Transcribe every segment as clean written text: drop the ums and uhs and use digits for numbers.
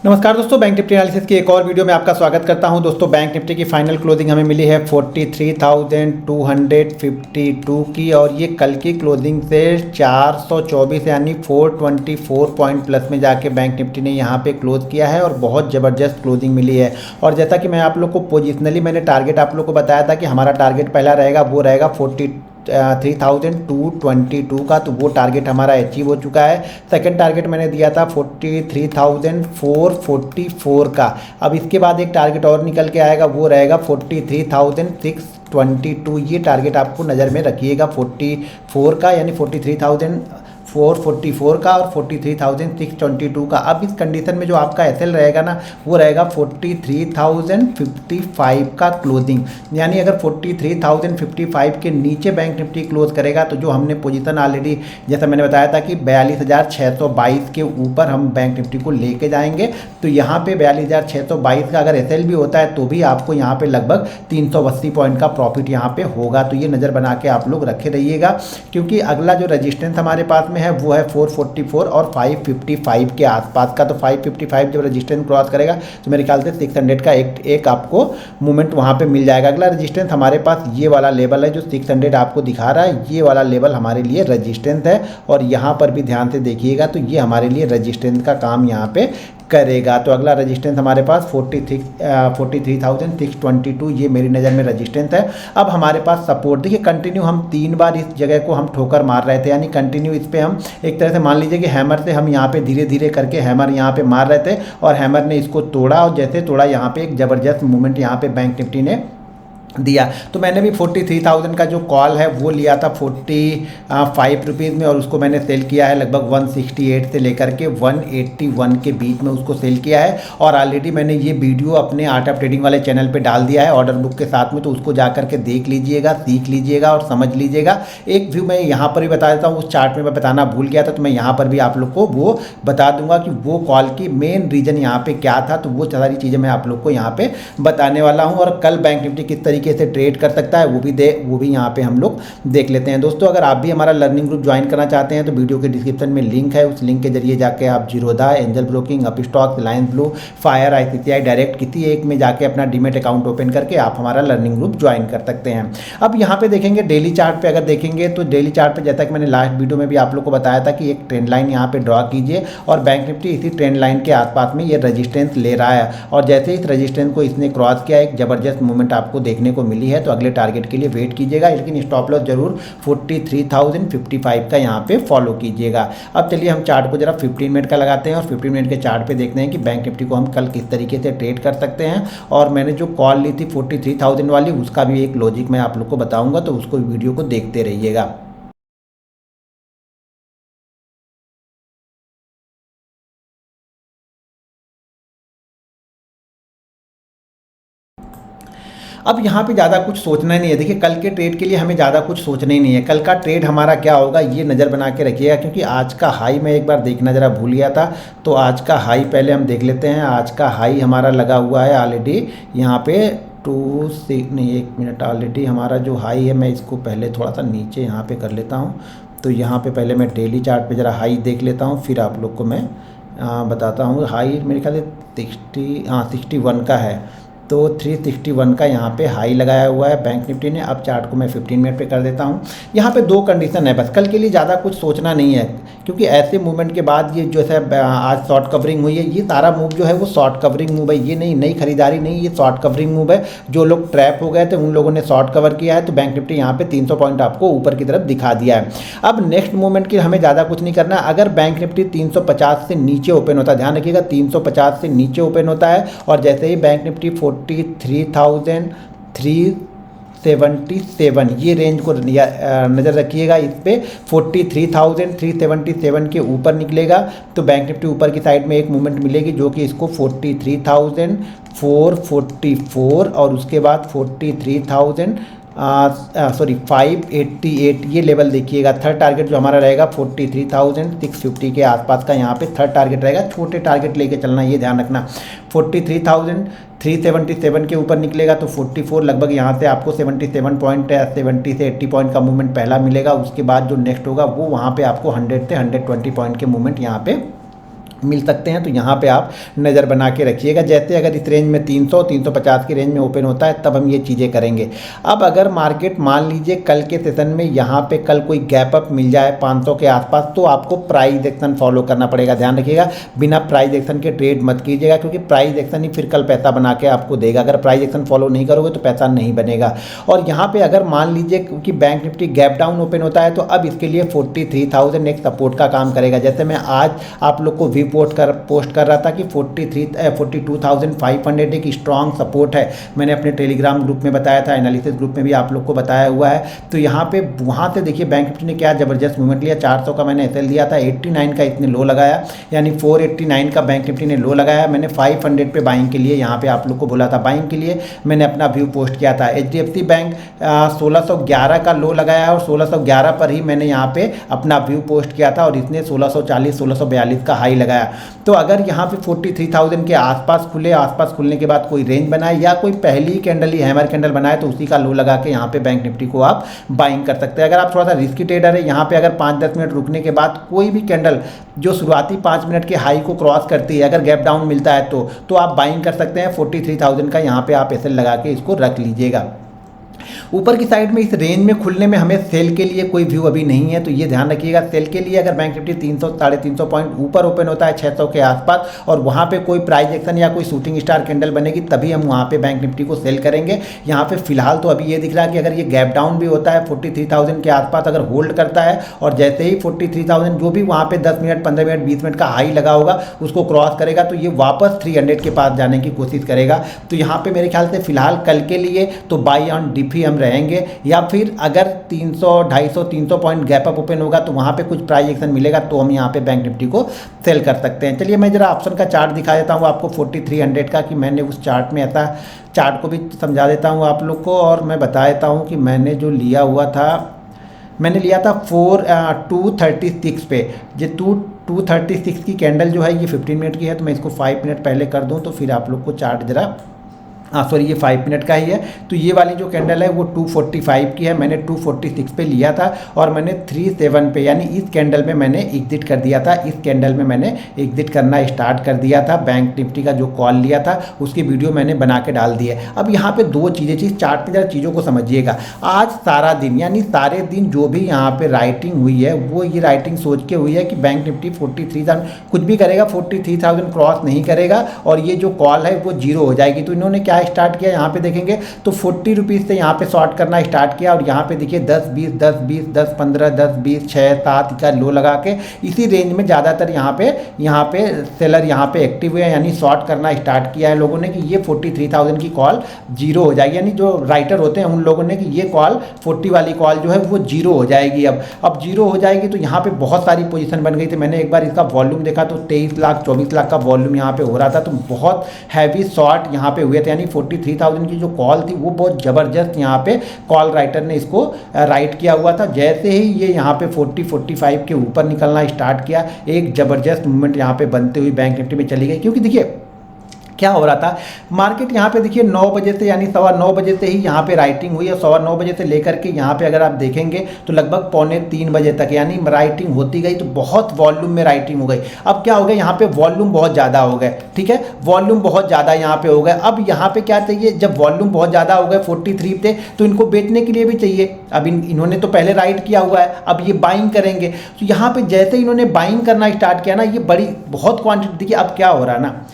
नमस्कार दोस्तों, bank Nifty analysis की एक और वीडियो में आपका स्वागत करता हूं। दोस्तों, बैंक निफ्टी की फाइनल क्लोजिंग हमें मिली है 43,252 की, और ये कल की क्लोजिंग से 424 यानी 424 पॉइंट प्लस में जाके बैंक निफ्टी ने यहां पे क्लोज किया है और बहुत ज़बरदस्त क्लोजिंग मिली है। और जैसा कि मैं आप लोग को पोजिशनली मैंने टारगेट आप लोग को बताया था कि हमारा टारगेट पहला रहेगा, वो रहेगा 43,222 का, तो वो टारगेट हमारा अचीव हो चुका है। सेकंड टारगेट मैंने दिया था 43,444 का। अब इसके बाद एक टारगेट और निकल के आएगा, वो रहेगा 43,622। ये टारगेट आपको नज़र में रखिएगा, 44 का यानी 43,444 का और 43,622 का। अब इस कंडीशन में जो आपका एसएल रहेगा ना, वो रहेगा 43,055 का क्लोजिंग। यानी अगर 43,055 के नीचे बैंक निफ्टी क्लोज करेगा तो जो हमने पोजीशन ऑलरेडी जैसा मैंने बताया था कि 42,622 के ऊपर हम बैंक निफ्टी को लेके जाएंगे। तो यहाँ पे 42,622 का अगर एसएल भी होता है तो भी आपको यहाँ पे लगभग 380 पॉइंट का प्रॉफिट यहाँ पे होगा। तो ये नज़र बना के आप लोग रखे रहिएगा, क्योंकि अगला जो रजिस्टेंस हमारे पास में है वो है 444 और 555 के आसपास का। तो 555 जब रजिस्टेंस क्रॉस करेगा तो मेरे ख्याल से 600 का एक आपको मूवमेंट वहाँ पे मिल जाएगा। अगला रजिस्टेंस हमारे पास ये वाला लेवल है जो 600 आपको दिखा रहा है, ये वाला लेवल हमारे लिए रजिस्टेंस है। और यहाँ पर भी ध्यान से देखिएगा तो ये हमारे लिए रजिस्टेंस का काम यहाँ पे करेगा। तो अगला रजिस्टेंस हमारे पास 43,622 ये मेरी नज़र में रजिस्टेंस है। अब हमारे पास सपोर्ट देखिए, कंटिन्यू हम 3 बार इस जगह को हम ठोकर मार रहे थे, यानी कंटिन्यू इस पे हम एक तरह से मान लीजिए कि हैमर से हम यहाँ पे धीरे धीरे करके हैमर यहाँ पे मार रहे थे और हैमर ने इसको तोड़ा, और जैसे तोड़ा यहाँ पे एक ज़बरदस्त मूवमेंट यहाँ पे बैंक निफ्टी ने दिया। तो मैंने भी 43,000 का जो कॉल है वो लिया था 45 रुपीज़ में, और उसको मैंने सेल किया है लगभग 168 से लेकर के 181 के बीच में उसको सेल किया है। और ऑलरेडी मैंने ये वीडियो अपने आर्ट ऑफ ट्रेडिंग वाले चैनल पे डाल दिया है ऑर्डर बुक के साथ में, तो उसको जा करके देख लीजिएगा, सीख लीजिएगा और समझ लीजिएगा। एक व्यू मैं यहाँ पर भी बता देता हूँ, उस चार्ट में मैं बताना भूल गया था, तो मैं यहाँ पर भी आप लोग को वो बता दूंगा कि वो कॉल की मेन रीज़न यहाँ पर क्या था। तो वो सारी चीज़ें मैं आप लोग को यहाँ पर बताने वाला हूँ, और कल बैंक निफ्टी किस तरीके से ट्रेड कर सकता है वो भी यहाँ पे हम लोग देख लेते हैं। दोस्तों, अगर आप भी हमारा लर्निंग ग्रुप ज्वाइन करना चाहते हैं तो वीडियो के डिस्क्रिप्शन में लिंक है, उस लिंक के जरिए जाके आप Zerodha, angel broking, Upstox, Reliance blue, fire, ICICI direct किसी एक में जाके अपना डीमेट अकाउंट ओपन करके आप हमारा लर्निंग ग्रुप ज्वाइन कर सकते हैं। अब यहाँ पे देखेंगे डेली चार्ट पे, अगर देखेंगे तो डेली चार्ट पे जैसा कि मैंने लास्ट वीडियो में भी आप लोग को बताया था कि एक ट्रेंड लाइन यहाँ पे ड्रॉ कीजिए, और बैंक निफ्टी इसी ट्रेंड लाइन के आसपास में ये रजिस्टेंस ले रहा है, और जैसे इस रजिस्टेंस को इसने क्रॉस किया एक ज़बरदस्त मूवमेंट आपको देखने को मिली है। तो अगले टारगेट के लिए वेट कीजिएगा, लेकिन स्टॉप लॉस जरूर 43,055 का यहाँ पे फॉलो कीजिएगा। अब चलिए हम चार्ट को जरा 15 मिनट का लगाते हैं और 15 मिनट के चार्ट पे देखते हैं कि बैंक निफ्टी को हम कल किस तरीके से ट्रेड कर सकते हैं। और मैंने जो कॉल ली थी 43,000 वाली, उसका भी एक लॉजिक मैं आप लोग को बताऊंगा, तो उसको वीडियो को देखते रहिएगा। अब यहाँ पे ज़्यादा कुछ सोचना ही नहीं है। देखिए, कल के ट्रेड के लिए हमें ज़्यादा कुछ सोचना ही नहीं है। कल का ट्रेड हमारा क्या होगा ये नज़र बना के रखिएगा, क्योंकि आज का हाई मैं एक बार देखना ज़रा भूल गया था। तो आज का हाई पहले हम देख लेते हैं। आज का हाई हमारा लगा हुआ है ऑलरेडी यहाँ पे 1 मिनट। ऑलरेडी हमारा जो हाई है, मैं इसको पहले थोड़ा सा नीचे यहाँ पर कर लेता हूँ। तो यहाँ पर पहले मैं डेली चार्ट पर ज़रा हाई देख लेता हूँ, फिर आप लोग को मैं बताता हूँ। हाई मेरे ख्याल से 61 का है, तो 361 का यहाँ पे हाई लगाया हुआ है बैंक निफ्टी ने। अब चार्ट को मैं 15 मिनट पे कर देता हूँ। यहाँ पे 2 कंडीशन है बस, कल के लिए ज़्यादा कुछ सोचना नहीं है, क्योंकि ऐसे मूवमेंट के बाद ये जो है आज शॉर्ट कवरिंग हुई है, ये सारा मूव जो है वो शॉर्ट कवरिंग मूव है, ये नई खरीदारी नहीं, ये शॉर्ट कवरिंग मूव है। जो लोग ट्रैप हो गए थे उन लोगों ने शॉर्ट कवर किया है, तो बैंक निफ्टी यहाँ पे 300 पॉइंट आपको ऊपर की तरफ दिखा दिया है। अब नेक्स्ट मूवमेंट की हमें ज़्यादा कुछ नहीं करना। अगर बैंक निफ्टी 350 से नीचे ओपन होता है, ध्यान रखिएगा 350 से नीचे ओपन होता है, और जैसे ही बैंक निफ्टी 43,377 ये रेंज को नज़र रखिएगा, इस पे 43,377 के ऊपर निकलेगा तो बैंक निफ्टी ऊपर की साइड में एक मूवमेंट मिलेगी, जो कि इसको 43,444 और उसके बाद 588 ये लेवल देखिएगा। थर्ड टारगेट जो हमारा रहेगा 43,650 के आसपास का यहाँ पे थर्ड टारगेट रहेगा। छोटे टारगेट लेके चलना, ये ध्यान रखना। 43,377 के ऊपर निकलेगा तो 44 लगभग यहाँ से आपको 77 पॉइंट 70 से 80 पॉइंट का मूवमेंट पहला मिलेगा। उसके बाद जो नेक्स्ट होगा वो वहाँ पे आपको 100 से 120 पॉइंट के मूवमेंट यहाँ पे मिल सकते हैं। तो यहाँ पे आप नज़र बना के रखिएगा। जैसे अगर इस रेंज में 300 350 की रेंज में ओपन होता है तब हम ये चीज़ें करेंगे। अब अगर मार्केट मान लीजिए कल के सेशन में यहाँ पे कल कोई गैप अप मिल जाए 500 के आसपास, तो आपको प्राइस एक्शन फॉलो करना पड़ेगा। ध्यान रखिएगा, बिना प्राइस एक्शन के ट्रेड मत कीजिएगा, क्योंकि प्राइस एक्शन ही फिर कल पैसा बना के आपको देगा। अगर प्राइस एक्शन फॉलो नहीं करोगे तो पैसा नहीं बनेगा। और यहाँ पर अगर मान लीजिए कि bank Nifty gap down open होता है तो अब इसके लिए 43,000 एक सपोर्ट का काम करेगा। जैसे मैं आज आप लोग को वी पोस्ट कर रहा था कि 42,500 एक स्ट्रॉन्ग सपोर्ट है। मैंने अपने टेलीग्राम ग्रुप में बताया था, एनालिसिस ग्रुप में भी आप लोग को बताया हुआ है। तो यहाँ पे वहाँ से देखिए बैंक निफ्टी ने क्या ज़बरदस्त मूवमेंट लिया। 400 का मैंने एसएल दिया था, 89 का इसने लो लगाया, यानी 489 का बैंक निफ्टी ने लो लगाया। मैंने 500 पे बाइंग के लिए यहाँ पे आप लोग को बोला था, बाइंग के लिए मैंने अपना व्यू पोस्ट किया था। HDFC बैंक 1611 का लो लगाया और 1611 पर ही मैंने यहाँ पे अपना व्यू पोस्ट किया था और इसने 1640 1642 का हाई लगाया। तो अगर यहाँ पे 43,000 के आसपास खुले, आसपास खुलने के बाद कोई रेंज बनाए या कोई पहली कैंडल ही हैमर कैंडल बनाए तो उसी का लो लगा के यहाँ पे बैंक निफ्टी को आप बाइंग कर सकते हैं। अगर आप थोड़ा सा रिस्की ट्रेडर है, यहाँ पे अगर 5-10 मिनट रुकने के बाद कोई भी कैंडल जो शुरुआती 5 मिनट के हाई को क्रॉस करती है, अगर गैप डाउन मिलता है तो आप बाइंग कर सकते हैं। 43,000 का यहाँ पे आप एसएल लगा के इसको रख लीजिएगा। ऊपर की साइड में इस रेंज में खुलने में हमें सेल के लिए कोई व्यू अभी नहीं है, तो ये ध्यान रखिएगा। सेल के लिए अगर बैंक निफ्टी 300 350 पॉइंट ऊपर ओपन होता है 600 के आसपास और वहाँ पे कोई प्राइस एक्शन या कोई शूटिंग स्टार कैंडल बनेगी तभी हम वहाँ पे बैंक निफ्टी को सेल करेंगे। यहाँ पे फिलहाल तो अभी ये दिख रहा है कि अगर ये गैप डाउन भी होता है 43,000 के आसपास अगर होल्ड करता है और जैसे ही 43,000 जो भी वहाँ पे 10 मिनट 15 मिनट 20 मिनट का हाई लगा होगा उसको क्रॉस करेगा तो ये वापस 300 के पास जाने की कोशिश करेगा। तो यहाँ पे मेरे ख्याल से फिलहाल कल के लिए तो बाई ऑन डिप ही हम रहेंगे, या फिर अगर 300 250 300 पॉइंट गैप अप ओपन होगा तो वहाँ पे कुछ प्राइस एक्शन मिलेगा तो हम यहाँ पे बैंक निफ्टी को सेल कर सकते हैं। चलिए मैं जरा ऑप्शन का चार्ट दिखा देता हूँ आपको 4300 का, कि मैंने उस चार्ट में ऐसा चार्ट को भी समझा देता हूँ आप लोग को और मैं बता देता हूँ कि मैंने जो लिया हुआ था, मैंने लिया था 236 पे। ये 236 की कैंडल जो है ये 15 मिनट की है, तो मैं इसको 5 मिनट पहले कर दूँ तो फिर आप लोग को चार्ट जरा सॉरी ये 5 मिनट का ही है। तो ये वाली जो कैंडल है वो 245 की है, मैंने 246 पे लिया था और मैंने 37 पे यानी इस कैंडल में मैंने एग्जिट कर दिया था। इस कैंडल में मैंने एग्जिट करना स्टार्ट कर दिया था। बैंक निफ्टी का जो कॉल लिया था उसकी वीडियो मैंने बना के डाल दी है। अब यहाँ पे दो चीज़ें चार्ट पे जरा चीज़ों को समझिएगा। आज सारा दिन यानी सारे दिन जो भी यहाँ पे राइटिंग हुई है वो ये राइटिंग सोच के हुई है कि बैंक निफ्टी 43,000 कुछ भी करेगा, 43,000 क्रॉस नहीं करेगा और ये जो कॉल है वो जीरो हो जाएगी। तो इन्होंने क्या स्टार्ट किया, यहाँ पे देखेंगे तो 40 रुपीज़ से यहाँ पे शॉर्ट करना स्टार्ट किया और यहाँ पे देखिए 10 20 10 20 10 15 10 20 6 7 का लो लगा के इसी रेंज में ज़्यादातर यहाँ पे सेलर यहाँ पे एक्टिव हुए, यानी शॉर्ट करना स्टार्ट किया है लोगों ने कि ये 43,000 की कॉल जीरो हो जाएगी। यानी जो राइटर होते हैं उन लोगों ने कि ये कॉल 40 वाली कॉल जो है वो जीरो हो जाएगी। अब जीरो हो जाएगी तो यहाँ पे बहुत सारी पोजीशन बन गई थी। मैंने एक बार इसका वॉल्यूम देखा तो 23 लाख 24 लाख का वॉल्यूम यहाँ पे हो रहा था, तो बहुत हैवी शॉर्ट यहाँ पे हुए थे। यानी 43,000 की जो कॉल थी वो बहुत ज़बरदस्त यहाँ पे कॉल राइटर ने इसको राइट किया हुआ था। जैसे ही ये यहाँ पे 40-45 के ऊपर निकलना स्टार्ट किया, एक ज़बरदस्त मूवमेंट यहाँ पे बनते हुए बैंक निफ्टी में चली गई। क्योंकि देखिए क्या हो रहा था, मार्केट यहाँ पे देखिए 9 बजे से यानी 9:15 बजे से ही यहाँ पे राइटिंग हुई है। 9:15 बजे से लेकर के यहाँ पे अगर आप देखेंगे तो लगभग 2:45 बजे तक यानी राइटिंग होती गई, तो बहुत वॉल्यूम में राइटिंग हो गई। अब क्या हो गया, यहाँ पे वॉल्यूम बहुत ज़्यादा हो गए, ठीक है, वॉल्यूम बहुत ज़्यादा यहाँ पे हो गए। अब यहाँ पे क्या चाहिए, जब वॉल्यूम बहुत ज़्यादा हो गए 43 पे, तो इनको बेचने के लिए भी चाहिए। अब इन्होंने तो पहले राइट किया हुआ है, अब ये बाइंग करेंगे। तो यहाँ पे जैसे इन्होंने बाइंग करना स्टार्ट किया ना, ये बहुत क्वान्टिटी देखिए। अब क्या हो रहा है ना,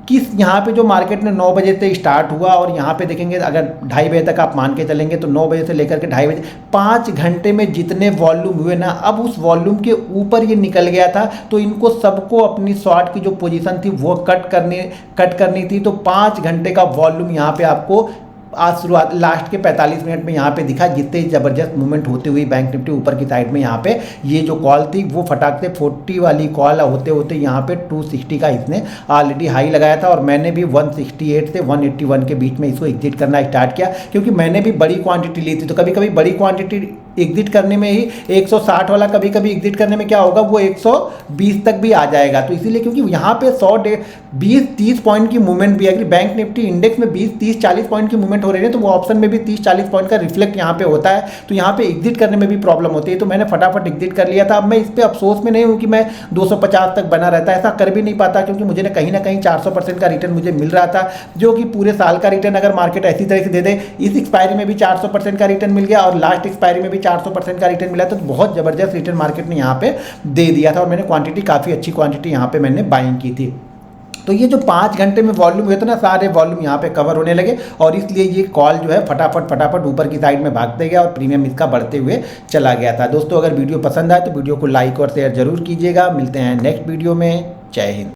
किस यहाँ पे जो मार्केट ने 9 बजे से स्टार्ट हुआ और यहाँ पे देखेंगे अगर 2:30 बजे तक आप मान के चलेंगे तो 9 बजे से लेकर के 2:30 बजे 5 घंटे में जितने वॉल्यूम हुए ना, अब उस वॉल्यूम के ऊपर ये निकल गया था। तो इनको सबको अपनी शॉर्ट की जो पोजीशन थी वो कट करनी थी। तो 5 घंटे का वॉल्यूम यहाँ पे आपको आज शुरुआत लास्ट के 45 मिनट में यहाँ पे दिखा, जितने ज़बरदस्त मूवमेंट होती हुई बैंक निफ्टी ऊपर की साइड में यहाँ पे ये जो कॉल थी वो फटाक से 40 वाली कॉल होते होते यहाँ पे 260 का इसने ऑलरेडी हाई लगाया था और मैंने भी 168 से 181 के बीच में इसको एग्जिट करना स्टार्ट किया, क्योंकि मैंने भी बड़ी क्वांटिटी ली थी। तो कभी कभी बड़ी क्वांटिटी एग्जिट करने में ही 160 वाला कभी कभी एग्जिट करने में क्या होगा, वो 120 तक भी आ जाएगा। तो इसीलिए क्योंकि यहाँ पे 100 20-30 पॉइंट की मूवमेंट भी है, अगर बैंक निफ्टी इंडेक्स में 20-30-40 पॉइंट की मूवमेंट मूवमेंट हो रही है तो वो ऑप्शन में भी 30-40 पॉइंट का रिफ्लेक्ट यहाँ पे होता है, तो यहाँ पे एग्जिट करने में भी प्रॉब्लम होती है। तो मैंने फटाफट एग्जिट कर लिया था। अब मैं इस पर अफसोस में नहीं हूँ कि मैं 250 तक बना रहता, ऐसा कर भी नहीं पाता, क्योंकि मुझे कहीं ना कहीं 400% का रिटर्न मुझे मिल रहा था, जो कि पूरे साल का रिटर्न अगर मार्केट ऐसी तरह से दे दे, इस एक्सपायरी में भी 400% का रिटर्न मिल गया और लास्ट एक्सपायरी में भी 400% का रिटर्न मिला, तो बहुत जबरदस्त रिटर्न मार्केट ने यहाँ पे दे दिया था और मैंने क्वांटिटी काफ़ी अच्छी क्वांटिटी यहाँ पे मैंने बाइंग की थी। तो ये जो 5 घंटे में वॉल्यूम हुए थे ना, सारे वॉल्यूम यहाँ पे कवर होने लगे और इसलिए ये कॉल जो है फटाफट ऊपर की साइड में भागते गया और प्रीमियम इसका बढ़ते हुए चला गया था। दोस्तों अगर वीडियो पसंद आए तो वीडियो को लाइक और शेयर जरूर कीजिएगा। मिलते हैं नेक्स्ट वीडियो में। जय हिंद।